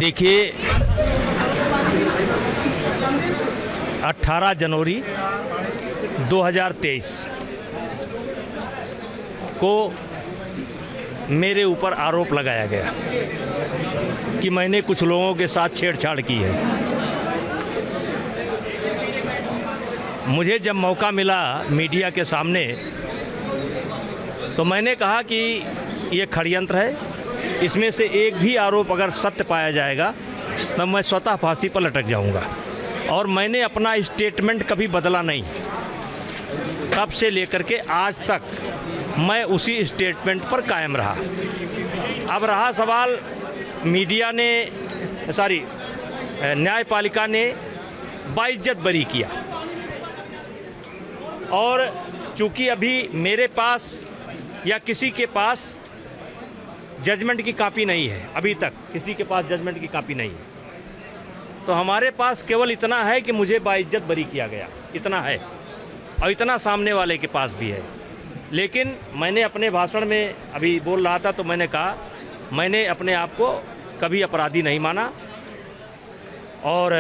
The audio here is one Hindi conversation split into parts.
देखिए 18 जनवरी 2023 को मेरे ऊपर आरोप लगाया गया कि मैंने कुछ लोगों के साथ छेड़छाड़ की है। मुझे जब मौका मिला मीडिया के सामने तो मैंने कहा कि ये षड्यंत्र है, इसमें से एक भी आरोप अगर सत्य पाया जाएगा तो मैं स्वतः फांसी पर लटक जाऊंगा। और मैंने अपना स्टेटमेंट कभी बदला नहीं, तब से लेकर के आज तक मैं उसी स्टेटमेंट पर कायम रहा। अब रहा सवाल मीडिया ने न्यायपालिका ने बाइज्जत बरी किया, और चूंकि अभी मेरे पास या किसी के पास जजमेंट की कॉपी नहीं है, अभी तक किसी के पास जजमेंट की कॉपी नहीं है, तो हमारे पास केवल इतना है कि मुझे बाइज्जत बरी किया गया, इतना है। और इतना सामने वाले के पास भी है। लेकिन मैंने अपने भाषण में अभी बोल रहा था तो मैंने कहा मैंने अपने आप को कभी अपराधी नहीं माना, और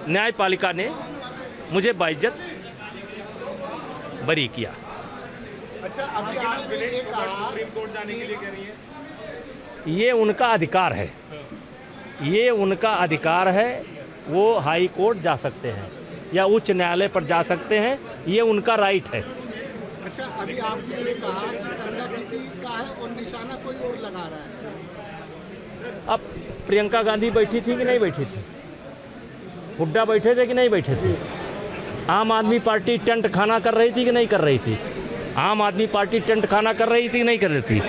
न्यायपालिका ने मुझे बाइज्जत बरी किया। अच्छा, अभी आपने ये कहा सुप्रीम कोर्ट जाने के लिए कह रही है, ये उनका अधिकार है, ये उनका अधिकार है। वो हाई कोर्ट जा सकते हैं या उच्च न्यायालय पर जा सकते हैं, ये उनका राइट है। अच्छा, अभी आपने ये कहा कि कंधा किसी का है और निशाना कोई और लगा रहा है। अब प्रियंका गांधी बैठी थी कि नहीं बैठी थी? हुड्डा बैठे थे कि नहीं बैठे थे? आम आदमी पार्टी टेंट खाना कर रही थी कि नहीं कर रही थी? आम आदमी पार्टी टेंट खाना कर रही थी कि नहीं कर रही थी?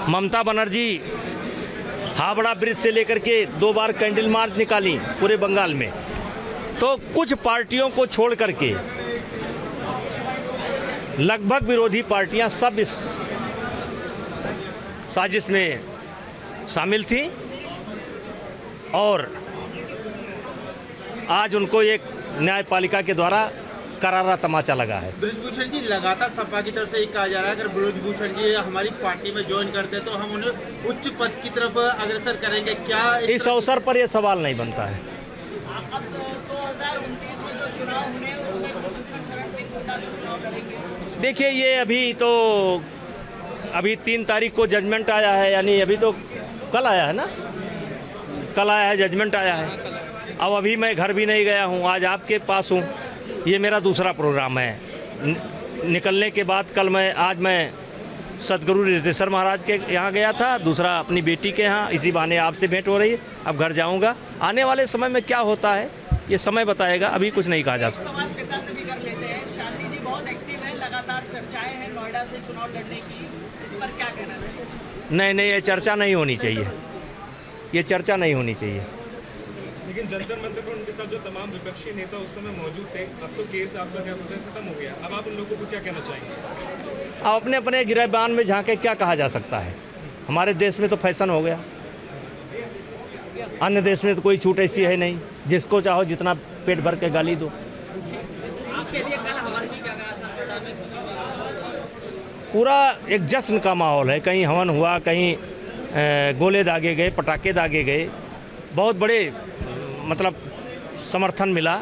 ममता बनर्जी हावड़ा ब्रिज से लेकर के 2 बार कैंडल मार्च निकाली पूरे बंगाल में। तो कुछ पार्टियों को छोड़ करके लगभग विरोधी पार्टियां सब इस साजिश में शामिल थी, और आज उनको एक न्यायपालिका के द्वारा करारा तमाचा लगा है। ब्रजभूषण जी, लगातार सपा की तरफ से ये कहा जा रहा है अगर ब्रजभूषण जी हमारी पार्टी में ज्वाइन करते तो हम उन्हें उच्च पद की तरफ अग्रसर करेंगे। क्या इस अवसर पर यह सवाल नहीं बनता है। अब 2029 में जो चुनाव होने उसमें ब्रजभूषण शरण सिंह हुड्डा से चुनाव लड़ेंगे। देखिए, ये अभी 3 तारीख को जजमेंट आया है, यानी अभी तो कल आया है ना, कल आया है, जजमेंट आया है। अब अभी मैं घर भी नहीं गया हूँ, आज आपके पास हूँ। ये मेरा दूसरा प्रोग्राम है। निकलने के बाद आज मैं सदगुरु रिद्धेश्वर महाराज के यहाँ गया था, दूसरा अपनी बेटी के यहाँ, इसी बहाने आपसे भेंट हो रही है। अब घर जाऊँगा। आने वाले समय में क्या होता है ये समय बताएगा, अभी कुछ नहीं कहा जा सकता। सवाल पिता से भी कर लेते हैं। शांति जी बहुत एक्टिव है, लगातार चर्चाएं हैं नोएडा से चुनाव लड़ने की, इस पर क्या कहना चाहिए? नहीं, ये चर्चा नहीं होनी चाहिए, ये चर्चा नहीं होनी चाहिए। लेकिन जंतर मंतर पर उनके साथ जो तमाम विपक्षी नेता उस समय मौजूद थे, अब तो केस आपका क्या बोलते हैं खत्म हो गया, अब आप उन लोगों को क्या कहना चाहेंगे? अब अपने अपने गिरबान में झांके क्या कहा जा सकता है? हमारे देश में तो फैशन हो गया, अन्य देश में तो कोई छूट ऐसी है नहीं, जिसको चाहो जितना पेट भर के गाली दो। आपके लिए कल हवन की क्या कहा था नोएडा में? पूरा एक जश्न का माहौल है, कहीं हवन हुआ, कहीं गोले दागे गए, पटाखे दागे गए, बहुत बड़े मतलब समर्थन मिला।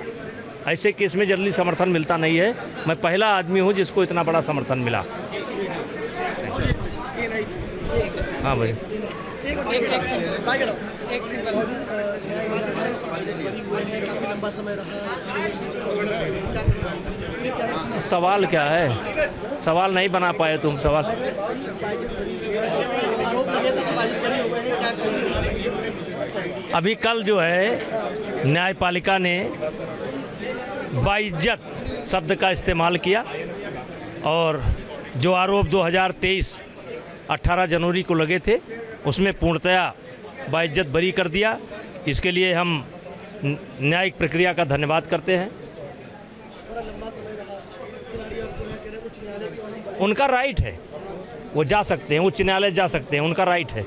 ऐसे केस में जल्दी समर्थन मिलता नहीं है। मैं पहला आदमी हूं जिसको इतना बड़ा समर्थन मिला। हाँ भाई, सवाल क्या है? सवाल नहीं बना पाए तुम सवाल। अभी कल जो है न्यायपालिका ने बाइज्जत शब्द का इस्तेमाल किया, और जो आरोप 2023 18 जनवरी को लगे थे उसमें पूर्णतया बाइज्जत बरी कर दिया। इसके लिए हम न्यायिक प्रक्रिया का धन्यवाद करते हैं। उनका राइट है, वो जा सकते हैं, उच्च न्यायालय जा सकते हैं, उनका राइट है।